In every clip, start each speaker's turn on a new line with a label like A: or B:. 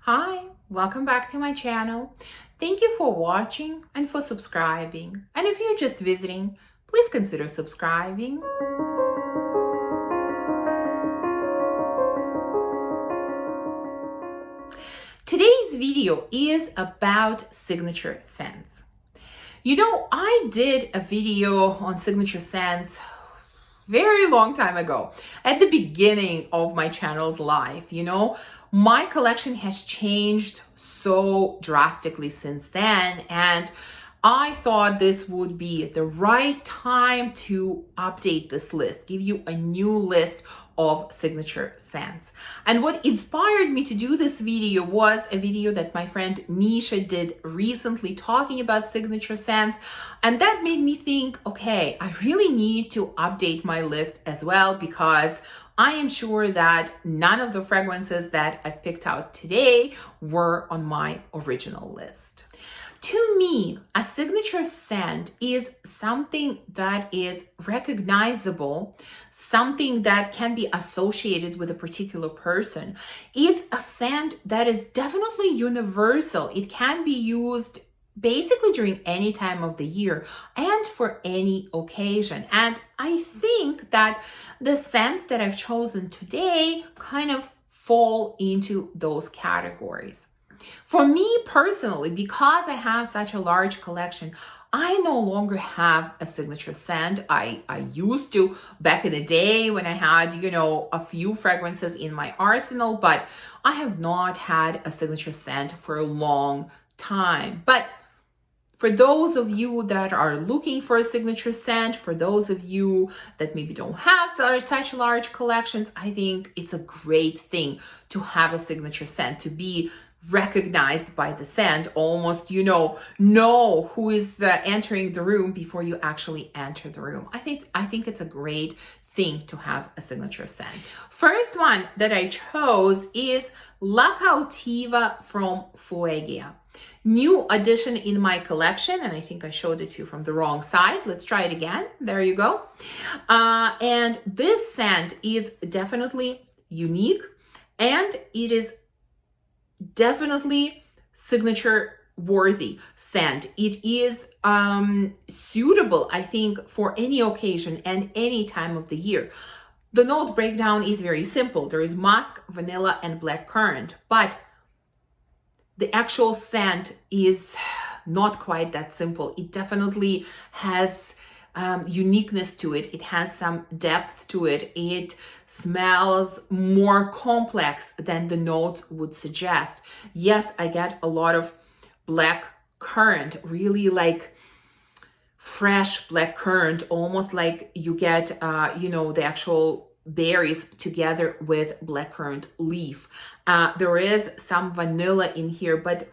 A: Hi, welcome back to my channel. Thank you for watching and for subscribing. And if you're just visiting, please consider subscribing. Today's video is about signature scents. I did a video on signature scents very long time ago, at the beginning of my channel's life. My collection has changed so drastically since then, and I thought this would be the right time to update this list, give you a new list of signature scents. And what inspired me to do this video was a video that my friend Nisha did recently talking about signature scents. And that made me think, okay, I really need to update my list as well, because I am sure that none of the fragrances that I've picked out today were on my original list. To me, a signature scent is something that is recognizable, something that can be associated with a particular person. It's a scent that is definitely universal. It can be used basically during any time of the year and for any occasion. And I think that the scents that I've chosen today kind of fall into those categories. For me personally, because I have such a large collection, I no longer have a signature scent. I used to back in the day when I had, a few fragrances in my arsenal, but I have not had a signature scent for a long time. But for those of you that are looking for a signature scent, for those of you that maybe don't have such large collections, I think it's a great thing to have a signature scent, to be recognized by the scent, almost, know who is entering the room before you actually enter the room. I think it's a great thing to have a signature scent. First one that I chose is La Cautiva from Fuegia. New addition in my collection, and I think I showed it to you from the wrong side. Let's try it again. There you go. And this scent is definitely unique, and it is definitely signature worthy scent. It is suitable, I think, for any occasion and any time of the year. The note breakdown is very simple. There is musk, vanilla, and blackcurrant, but the actual scent is not quite that simple. It definitely has uniqueness to it. It has some depth to it. It smells more complex than the notes would suggest. Yes, I get a lot of black currant, really like fresh black currant, almost like you get, the actual berries together with blackcurrant leaf. There is some vanilla in here, but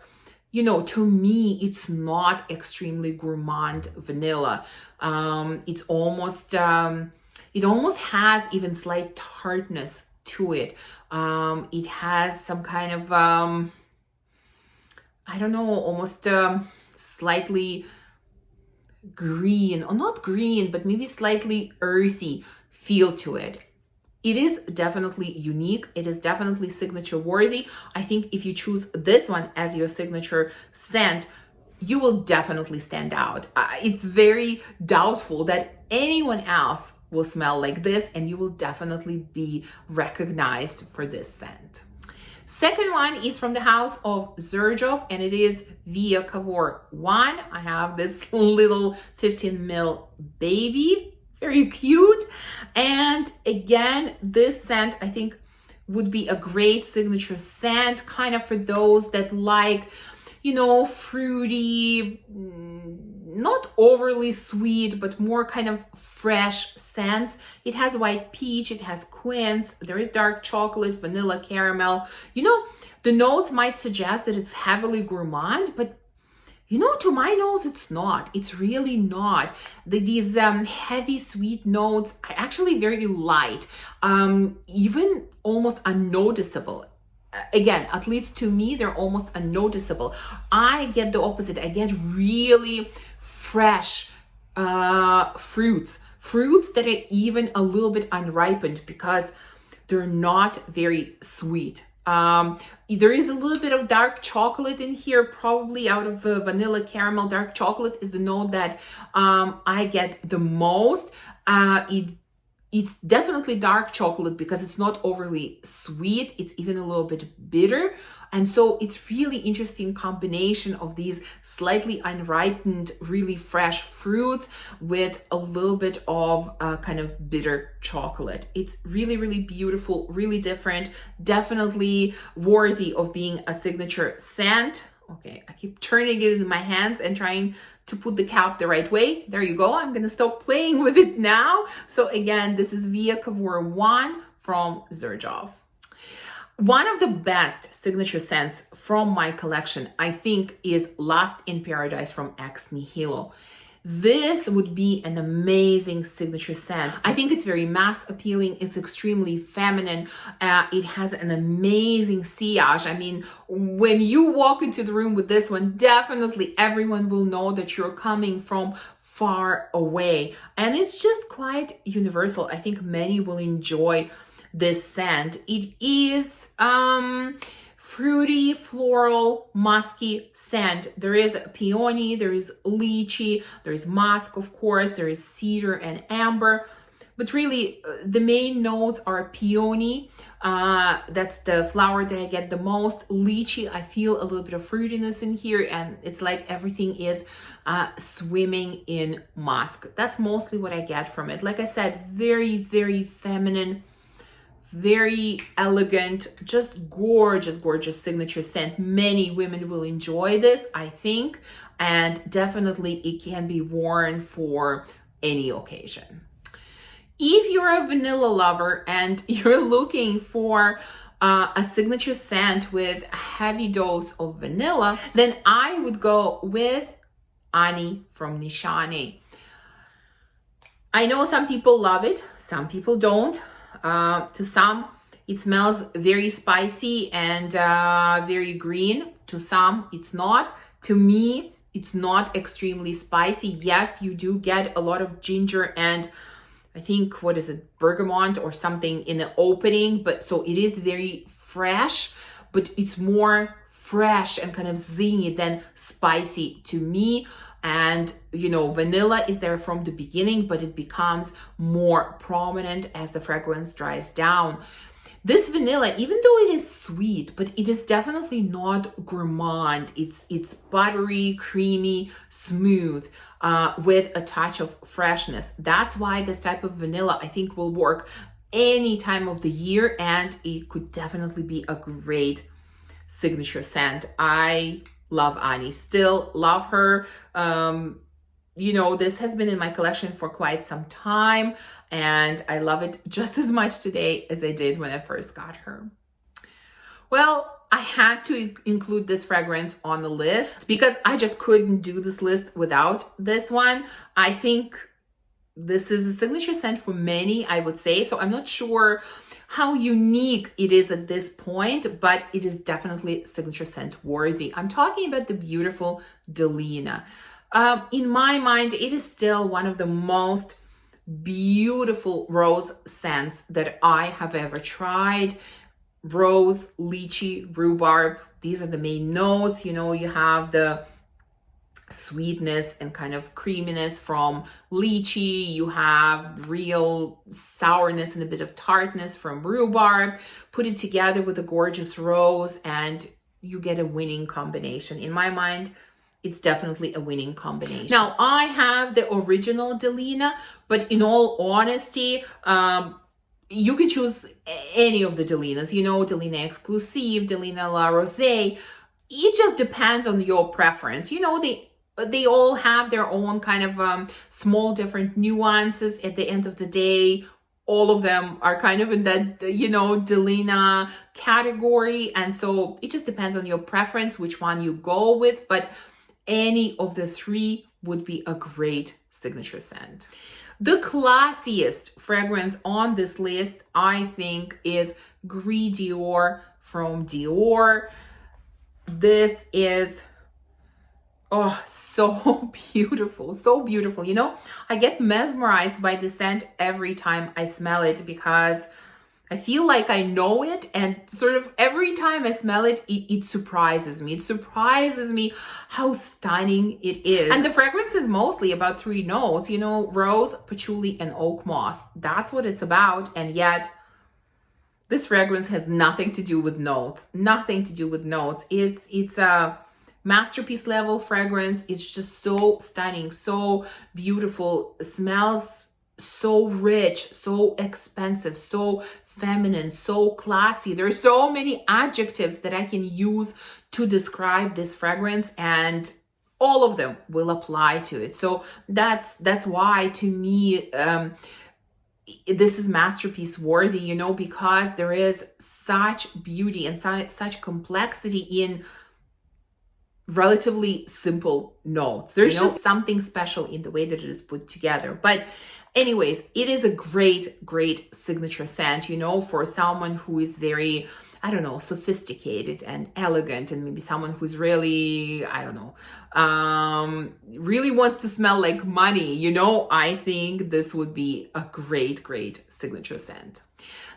A: to me, it's not extremely gourmand vanilla. It's almost, it almost has even slight tartness to it. It has some kind of, almost slightly green, or not green, but maybe slightly earthy feel to it. It is definitely unique. It is definitely signature worthy. I think if you choose this one as your signature scent, you will definitely stand out. It's very doubtful that anyone else will smell like this, and you will definitely be recognized for this scent. Second one is from the house of Xerjoff, and it is Via Cavour I. I have this little 15 ml baby. Very cute. And again, this scent I think would be a great signature scent, kind of for those that like, fruity, not overly sweet, but more kind of fresh scents. It has white peach, it has quince, there is dark chocolate, vanilla, caramel. The notes might suggest that it's heavily gourmand, but to my nose, it's not. It's really not. These heavy sweet notes are actually very light, even almost unnoticeable. Again, at least to me, they're almost unnoticeable. I get the opposite. I get really fresh fruits that are even a little bit unripened, because they're not very sweet. There is a little bit of dark chocolate in here, probably out of vanilla caramel. Dark chocolate is the note that I get the most. It's definitely dark chocolate because it's not overly sweet. It's even a little bit bitter. And so it's really interesting combination of these slightly unripened, really fresh fruits with a little bit of kind of bitter chocolate. It's really, really beautiful, really different, definitely worthy of being a signature scent. Okay, I keep turning it in my hands and trying to put the cap the right way. There you go. I'm going to stop playing with it now. So again, this is Via Cavour I from Xerjoff. One of the best signature scents from my collection, I think, is Lost in Paradise from Axne Hilo. This would be an amazing signature scent. I think it's very mass appealing. It's extremely feminine. It has an amazing sillage. I mean, when you walk into the room with this one, definitely everyone will know that you're coming from far away. And it's just quite universal. I think many will enjoy this scent. It is fruity, floral, musky scent. There is peony, there is lychee, there is musk, of course, there is cedar and amber. But really, the main notes are peony. That's the flower that I get the most. Lychee, I feel a little bit of fruitiness in here, and it's like everything is swimming in musk. That's mostly what I get from it. Like I said, very, very feminine, very elegant, just gorgeous, gorgeous signature scent. Many women will enjoy this, I think, and definitely it can be worn for any occasion. If you're a vanilla lover and you're looking for a signature scent with a heavy dose of vanilla, then I would go with Ani from Nishane. I know some people love it, some people don't. To some, it smells very spicy and very green. To some, it's not. To me, it's not extremely spicy. Yes, you do get a lot of ginger and I think, what is it, bergamot or something in the opening. But so it is very fresh, but it's more fresh and kind of zingy than spicy to me. And, you know, vanilla is there from the beginning, but it becomes more prominent as the fragrance dries down. This vanilla, even though it is sweet, but it is definitely not gourmand. It's buttery, creamy, smooth, with a touch of freshness. That's why this type of vanilla, I think, will work any time of the year, and it could definitely be a great signature scent. I love Ani, still love her. You know, this has been in my collection for quite some time, and I love it just as much today as I did when I first got her. Well, I had to include this fragrance on the list because I just couldn't do this list without this one. I think this is a signature scent for many, I would say. So I'm not sure how unique it is at this point, but it is definitely signature scent worthy. I'm talking about the beautiful Delina. In my mind, it is still one of the most beautiful rose scents that I have ever tried. Rose, lychee, rhubarb, these are the main notes. You know, you have the sweetness and kind of creaminess from lychee, you have real sourness and a bit of tartness from rhubarb. Put it together with a gorgeous rose and you get a winning combination. In my mind, it's definitely a winning combination. Now, I have the original Delina, but in all honesty, you can choose any of the Delinas, you know, Delina Exclusif, Delina La Rosée. It just depends on your preference. You know, they all have their own kind of small different nuances. At the end of the day, all of them are kind of in that, you know, Delina category. And so it just depends on your preference, which one you go with. But any of the three would be a great signature scent. The classiest fragrance on this list, I think, is Gris Dior from Dior. This is, oh, so beautiful, so beautiful. You know, I get mesmerized by the scent every time I smell it because I feel like I know it, and sort of every time I smell it, it surprises me. It surprises me how stunning it is. And the fragrance is mostly about 3 notes, you know, rose, patchouli, and oak moss. That's what it's about, and yet this fragrance has nothing to do with notes. Nothing to do with notes. It's a masterpiece level fragrance. It's just so stunning, so beautiful. It smells so rich, so expensive, so feminine, so classy. There are so many adjectives that I can use to describe this fragrance, and all of them will apply to it. So that's why, to me, this is masterpiece worthy, you know, because there is such beauty and such complexity in relatively simple notes. There's just something special in the way that it is put together. But anyways, it is a great signature scent, you know, for someone who is very, I don't know, sophisticated and elegant, and maybe someone who's really, I don't know, really wants to smell like money, you know. I think this would be a great signature scent.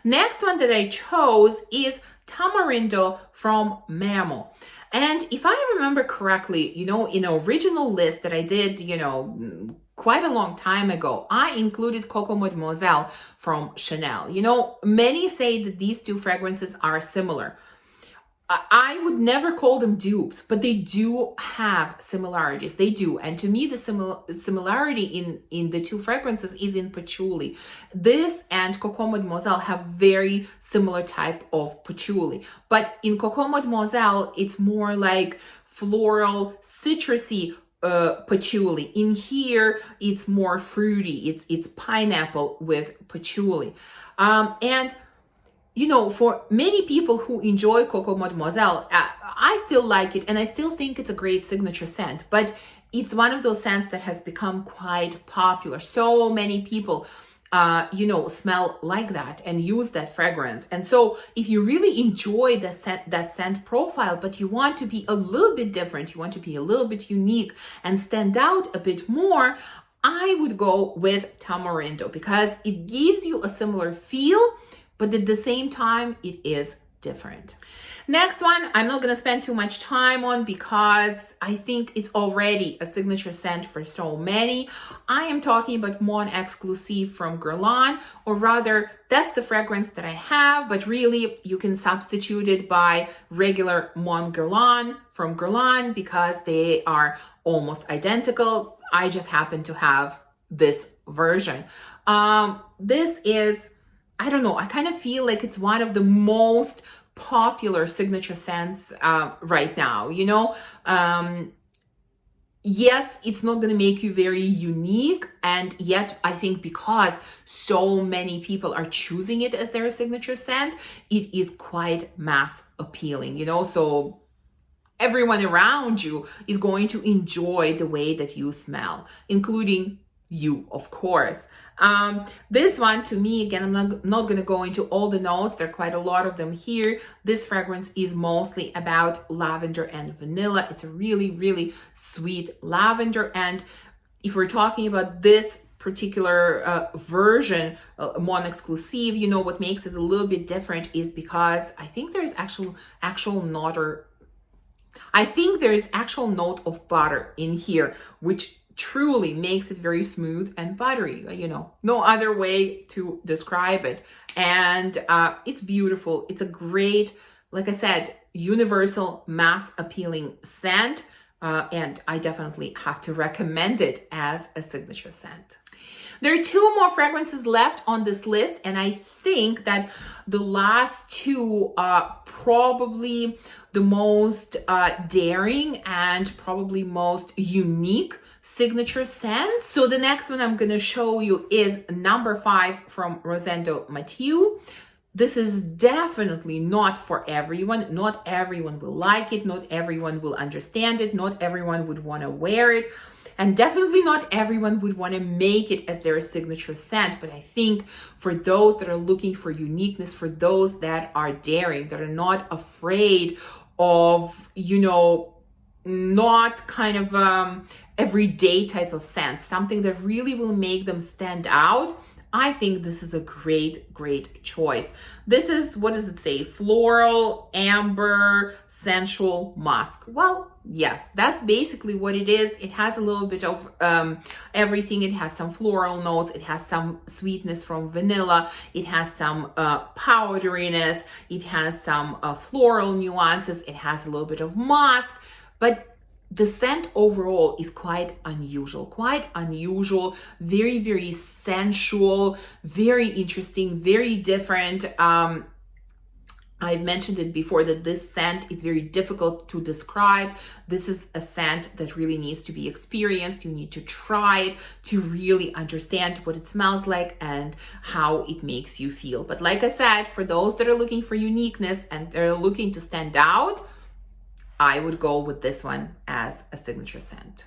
A: Next one that I chose is Tamarindo from Memo. And if I remember correctly, you know, in an original list that I did, you know, quite a long time ago, I included Coco Mademoiselle from Chanel. You know, many say that these two fragrances are similar. I would never call them dupes, but they do have similarities. They do. And to me, the similarity in the two fragrances is in patchouli. This and Coco Mademoiselle have very similar type of patchouli. But in Coco Mademoiselle, it's more like floral, citrusy patchouli. In here, it's more fruity. It's pineapple with patchouli. And you know, for many people who enjoy Coco Mademoiselle, I still like it, and I still think it's a great signature scent, but it's one of those scents that has become quite popular. So many people, you know, smell like that and use that fragrance. And so if you really enjoy that scent profile, but you want to be a little bit different, you want to be a little bit unique and stand out a bit more, I would go with Tamarindo, because it gives you a similar feel, but at the same time, it is different. Next one, I'm not going to spend too much time on because I think it's already a signature scent for so many. I am talking about Mon Exclusif from Guerlain, or rather, that's the fragrance that I have, but really you can substitute it by regular Mon Guerlain from Guerlain because they are almost identical. I just happen to have this version. This is, I don't know, I kind of feel like it's one of the most popular signature scents right now, you know. Yes, it's not going to make you very unique, and yet I think because so many people are choosing it as their signature scent, it is quite mass appealing, you know. So everyone around you is going to enjoy the way that you smell, including you, of course. This one, to me, again, I'm not going to go into all the notes. There are quite a lot of them here. This fragrance is mostly about lavender and vanilla. It's a really sweet lavender. And if we're talking about this particular version, Mon Exclusive, you know, what makes it a little bit different is because I think there's actual note of butter in here, which truly makes it very smooth and buttery, you know, no other way to describe it. And it's beautiful. It's a great, like I said, universal mass appealing scent. And I definitely have to recommend it as a signature scent. There are 2 more fragrances left on this list, and I think that the last 2 are probably the most daring and probably most unique signature scents. So the next one I'm going to show you is number 5 from Rosendo Mateu. This is definitely not for everyone. Not everyone will like it. Not everyone will understand it. Not everyone would want to wear it. And definitely not everyone would want to make it as their signature scent. But I think for those that are looking for uniqueness, for those that are daring, that are not afraid of, you know, not kind of everyday type of scent, something that really will make them stand out, I think this is a great choice. This is, what does it say? Floral, amber, sensual musk. Well, yes, that's basically what it is. It has a little bit of everything. It has some floral notes. It has some sweetness from vanilla. It has some powderiness. It has some floral nuances. It has a little bit of musk, but the scent overall is quite unusual, very sensual, very interesting, very different. I've mentioned it before that this scent is very difficult to describe. This is a scent that really needs to be experienced. You need to try it to really understand what it smells like and how it makes you feel. But like I said, for those that are looking for uniqueness and they're looking to stand out, I would go with this one as a signature scent.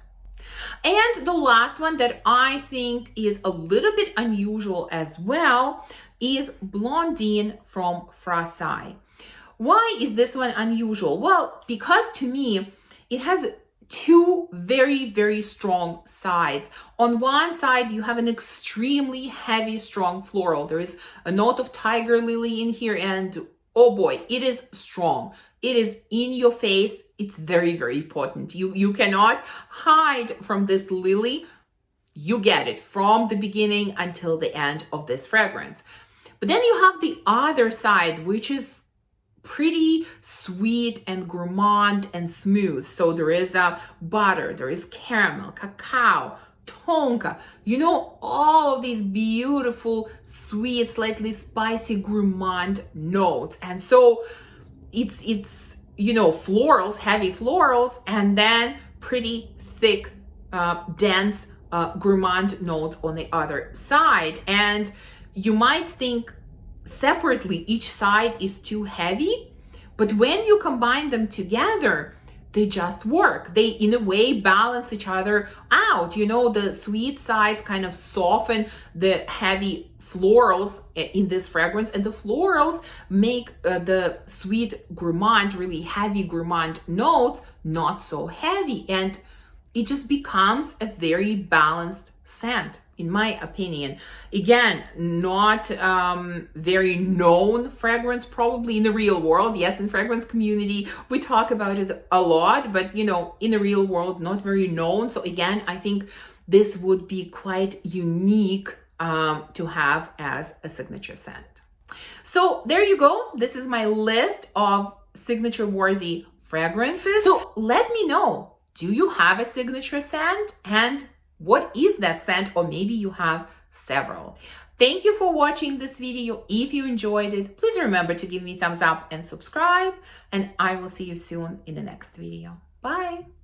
A: And the last one that I think is a little bit unusual as well is Blondine from Frassai. Why is this one unusual? Well, because to me, it has two very strong sides. On one side, you have an extremely heavy, strong floral. There is a note of tiger lily in here, and oh boy, it is strong. It is in your face. It's very potent. You cannot hide from this lily. You get it from the beginning until the end of this fragrance. But then you have the other side, which is pretty sweet and gourmand and smooth. So there is butter, there is caramel, cacao, tonka, you know, all of these beautiful, sweet, slightly spicy gourmand notes. And so it's you know, florals, heavy florals, and then pretty thick, dense gourmand notes on the other side. And you might think separately each side is too heavy, but when you combine them together, they just work. They, in a way, balance each other out. You know, the sweet sides kind of soften the heavy florals in this fragrance, and the florals make the sweet gourmand, really heavy gourmand notes not so heavy, and it just becomes a very balanced scent, in my opinion. Again, not very known fragrance probably in the real world. Yes, in fragrance community we talk about it a lot, but you know, in the real world, not very known. So again, I think this would be quite unique to have as a signature scent. So there you go. This is my list of signature worthy fragrances. So let me know, do you have a signature scent, and what is that scent? Or maybe you have several. Thank you for watching this video. If you enjoyed it, please remember to give me a thumbs up and subscribe, and I will see you soon in the next video. Bye.